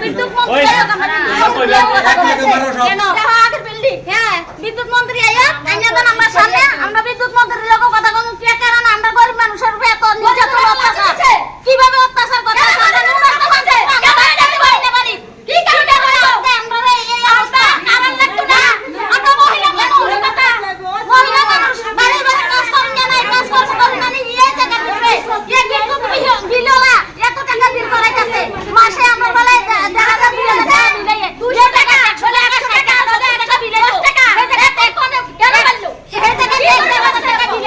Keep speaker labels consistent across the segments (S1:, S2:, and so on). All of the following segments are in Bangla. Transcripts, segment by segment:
S1: বিদ্যুৎ মন্ত্রী বিদ্যুৎ মন্ত্রী আমার সামনে আমরা বিদ্যুৎ মন্ত্রীর লোক কথা কম কারণ আমরা গরিব মানুষের বেতন নির্যাতন অত্যাচার কিভাবে অত্যাচার করে কি কারণে আমরা এই অবস্থা কারণ লাগতো না আমরা মহিলা মানুষ বাড়ি বাড়ি কাজ করেন না কাজ করতে পারি না এই জায়গা ভিতরে এই বিদ্যুৎ বিলওয়া এত টাকা বিল করাইতেছে মাসে আমরা বলে 1000 বিল দেয় 200 টাকা 100 টাকা 1000 টাকা বিল 10 টাকা এখন কেন বললো এই জায়গা 1000 টাকা বিল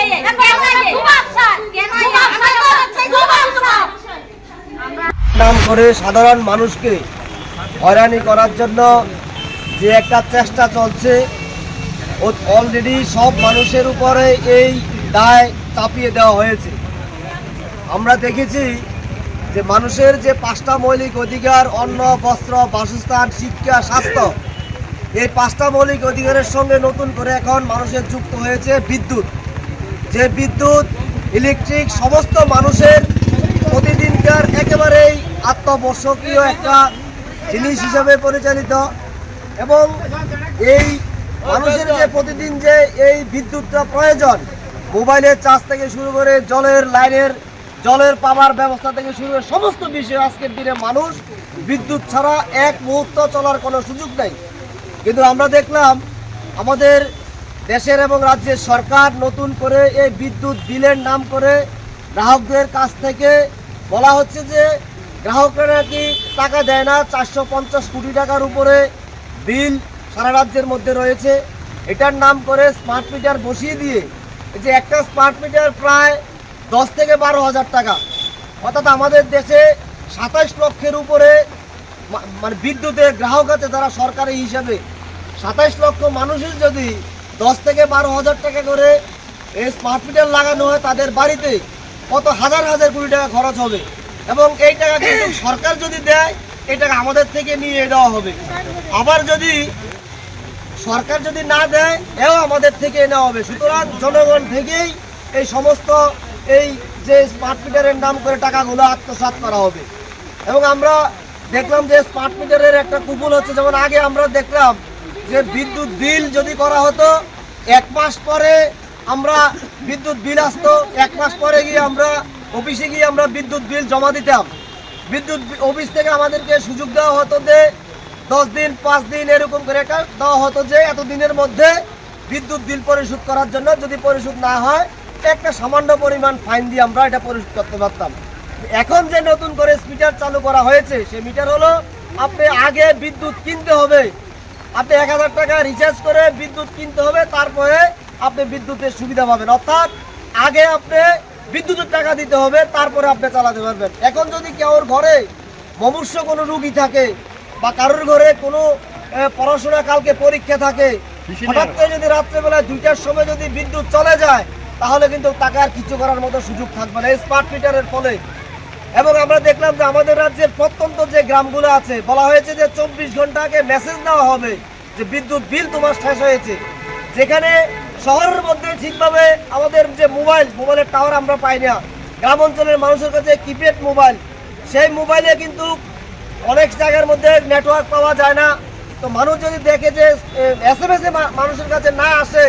S2: নাম করে সাধারণ মানুষকে হয়রানি করার জন্য যে একটা চেষ্টা চলছে অলরেডি সব মানুষের উপরে এই দায় চাপিয়ে দেওয়া হয়েছে। আমরা দেখেছি যে মানুষের যে 5টা মৌলিক অধিকার অন্ন বস্ত্র বাসস্থান শিক্ষা স্বাস্থ্য এই 5টা মৌলিক অধিকারের সঙ্গে নতুন করে এখন মানুষের যুক্ত হয়েছে বিদ্যুৎ। যে বিদ্যুৎ ইলেকট্রিক সমস্ত মানুষের প্রতিদিনকার একেবারেই আত্মবর্ষকীয় একটা জিনিস হিসাবে পরিচালিত এবং এই মানুষের যে প্রতিদিন যে এই বিদ্যুৎটা প্রয়োজন মোবাইলের চার্জ থেকে শুরু করে জলের লাইনের জলের পাওয়ার ব্যবস্থা থেকে শুরু করে সমস্ত বিষয়ে আজকের দিনে মানুষ বিদ্যুৎ ছাড়া এক মুহূর্ত চলার কোনো সুযোগ নেই। কিন্তু আমরা দেখলাম আমাদের দেশের এবং রাজ্যের সরকার নতুন করে এই বিদ্যুৎ বিলের নাম করে গ্রাহকদের কাছ থেকে বলা হচ্ছে যে গ্রাহকরা নাকি টাকা দেয় না 450 কোটি টাকার উপরে বিল সারা রাজ্যের মধ্যে রয়েছে। এটার নাম করে স্মার্ট মিটার বসিয়ে দিয়ে যে একটা স্মার্ট মিটার প্রায় 10 থেকে 12 হাজার টাকা, অর্থাৎ আমাদের দেশে 27 লক্ষের উপরে মানে বিদ্যুতের গ্রাহক আছে যারা সরকারি হিসাবে 27 লক্ষ মানুষের যদি 10 থেকে 12 হাজার টাকা করে এই স্মার্ট মিটার লাগানো হয় তাদের বাড়িতে কত হাজার হাজার কোটি টাকা খরচ হবে এবং এই টাকা কিন্তু সরকার যদি দেয় এই টাকা আমাদের থেকে নিয়ে দেওয়া হবে। আবার যদি সরকার যদি না দেয় এও আমাদের থেকে নেওয়া হবে। সুতরাং জনগণ থেকেই এই সমস্ত এই যে স্মার্ট মিটারের নাম করে টাকাগুলো আত্মসাৎ করা হবে। এবং আমরা দেখলাম যে স্মার্ট মিটারের একটা কুপন হচ্ছে, যেমন আগে আমরা দেখলাম যে বিদ্যুৎ বিল যদি করা হতো 1 মাস পরে আমরা বিদ্যুৎ বিল আসতো, 1 মাস পরে গিয়ে আমরা অফিসে গিয়ে আমরা বিদ্যুৎ বিল জমা দিতাম। বিদ্যুৎ অফিস থেকে আমাদেরকে সুযোগ দেওয়া হতো যে 10 দিন 5 দিন এরকম করে এটা দেওয়া হতো যে এত দিনের মধ্যে বিদ্যুৎ বিল পরিশোধ করার জন্য, যদি পরিশোধ না হয় একটা সামান্য পরিমাণ ফাইন দিয়ে আমরা এটা পরিশোধ করতে পারতাম। এখন যে নতুন করে মিটার চালু করা হয়েছে সেই মিটার হলো আপনি আগে বিদ্যুৎ কিনতে হবে, আপনি 1000 টাকা রিচার্জ করে বিদ্যুৎ কিনতে হবে, তারপরে আপনি বিদ্যুতের সুবিধা পাবেন। অর্থাৎ আগে আপনি বিদ্যুতের টাকা দিতে হবে, তারপরে আপনি চালাতে পারবেন। এখন যদি কারোর ঘরে মুমূর্ষু কোনো রোগী থাকে বা কারোর ঘরে কোনো পড়াশোনা কালকে পরীক্ষা থাকে, হঠাৎ করে যদি রাত্রেবেলায় 2টার সময় যদি বিদ্যুৎ চলে যায় তাহলে কিন্তু টাকা আর কিছু করার মতো সুযোগ থাকবে না এই স্মার্ট মিটারের ফলে। এবং আমরা দেখলাম যে আমাদের রাজ্যের প্রত্যন্ত যে গ্রামগুলো আছে বলা হয়েছে যে 24 ঘন্টা আগে মেসেজ দেওয়া হবে যে বিদ্যুৎ বিল তোমার শেষ হয়েছে। যেখানে শহরের মধ্যে ঠিকভাবে আমাদের যে মোবাইলের টাওয়ার আমরা পাই না, গ্রাম অঞ্চলের মানুষের কাছে কিপ্যাড মোবাইল, সেই মোবাইলে কিন্তু অনেক জায়গার মধ্যে নেটওয়ার্ক পাওয়া যায় না। তো মানুষ যদি দেখে যে SMS মানুষের কাছে না আসে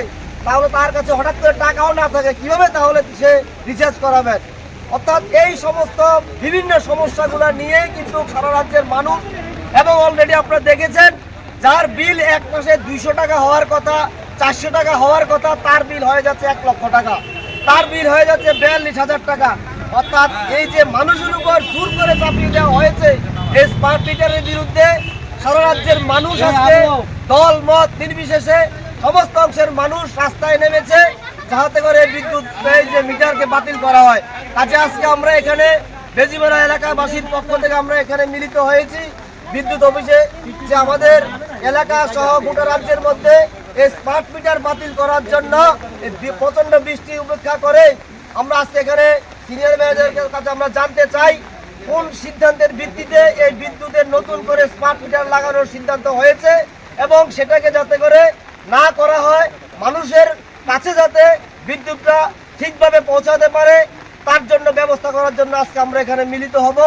S2: তাহলে তার কাছে হঠাৎ করে টাকাও না থাকে, কিভাবে তাহলে সে রিচার্জ করাবেন? অর্থাৎ এই সমস্ত বিভিন্ন সমস্যাগুলো নিয়ে কিন্তু সারা রাজ্যের মানুষ, এবং অলরেডি আপনারা দেখেছেন যার বিল 1 মাসে 200 টাকা হওয়ার কথা, 400 টাকা হওয়ার কথা, তার বিল হয়ে যাচ্ছে 1 লক্ষ টাকা, তার বিল হয়ে যাচ্ছে 42,000 টাকা। অর্থাৎ এই যে মানুষের উপর জোর করে চাপিয়ে দেওয়া হয়েছে এই স্মার্ট মিটারের বিরুদ্ধে সারা রাজ্যের মানুষ আজকে দল মত নির্বিশেষে সমস্ত অংশের মানুষ রাস্তায় নেমেছে যাতে করে বিদ্যুৎ এই যে মিটারকে বাতিল করা হয়। কাজে আজকে আমরা এখানে বেজিমারা এলাকাবাসীর পক্ষ থেকে আমরা এখানে মিলিত হয়েছি বিদ্যুৎ অফিসে, যে আমাদের এলাকা সহ গোটা রাজ্যের মধ্যে এই স্মার্ট মিটার বাতিল করার জন্য প্রচন্ড বৃষ্টি উপেক্ষা করে আমরা আজকে এখানে সিনিয়র ম্যানেজারের কাছে আমরা জানতে চাই কোন সিদ্ধান্তের ভিত্তিতে এই বিদ্যুতের নতুন করে স্মার্ট মিটার লাগানোর সিদ্ধান্ত হয়েছে এবং সেটাকে যাতে করে না করা হয়, মানুষের কাছে যাতে বিদ্যুৎটা ঠিকভাবে পৌঁছাতে পারে তার জন্য ব্যবস্থা করার জন্য আজকে আমরা এখানে মিলিত হব।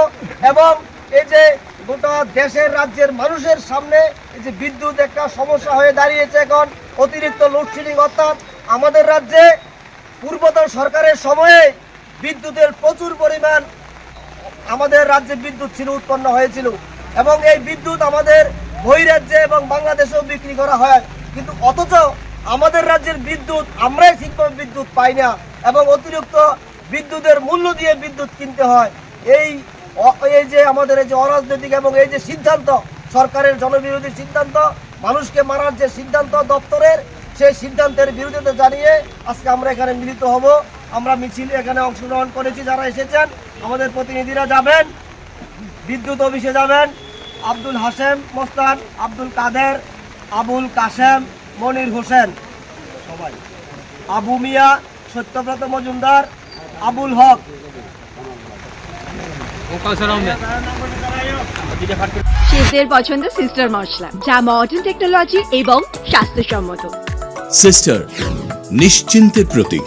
S2: এবং এই যে গোটা দেশের রাজ্যের মানুষের সামনে এই যে বিদ্যুৎ একটা সমস্যা হয়ে দাঁড়িয়েছে এখন, অতিরিক্ত লোডশেডিং, অর্থাৎ আমাদের রাজ্যে পূর্বতন সরকারের সময়ে বিদ্যুতের প্রচুর পরিমাণ আমাদের রাজ্যে বিদ্যুৎ ছিল, উৎপন্ন হয়েছিল এবং এই বিদ্যুৎ আমাদের বহিরাজ্যে এবং বাংলাদেশেও বিক্রি করা হয়, কিন্তু অথচ আমাদের রাজ্যের বিদ্যুৎ আমরাই ঠিকভাবে বিদ্যুৎ পাই না এবং অতিরিক্ত বিদ্যুতের মূল্য দিয়ে বিদ্যুৎ কিনতে হয়। এই যে আমাদের এই যে অরাজনৈতিক এবং এই যে সিদ্ধান্ত, সরকারের জনবিরোধী সিদ্ধান্ত, মানুষকে মারার যে সিদ্ধান্ত দপ্তরের, সেই সিদ্ধান্তের বিরোধিতা জানিয়ে আজকে আমরা এখানে মিলিত হব। আমরা মিছিলে এখানে অংশগ্রহণ করেছি, যারা এসেছেন আমাদের প্রতিনিধিরা যাবেন, বিদ্যুৎ অফিসে যাবেন, আব্দুল হাশেম মোস্তান, আব্দুল কাদের, আবুল কাশেম, মনির হোসেন, সবাই, আবু মিয়া, সত্যব্রত মজুমদার, আবুল হক।
S3: শেফদের পছন্দ সিস্টার মশলা, যা মডার্ন টেকনোলজি এবং স্বাস্থ্যসম্মত।
S4: সিস্টার, নিশ্চিন্তের প্রতীক।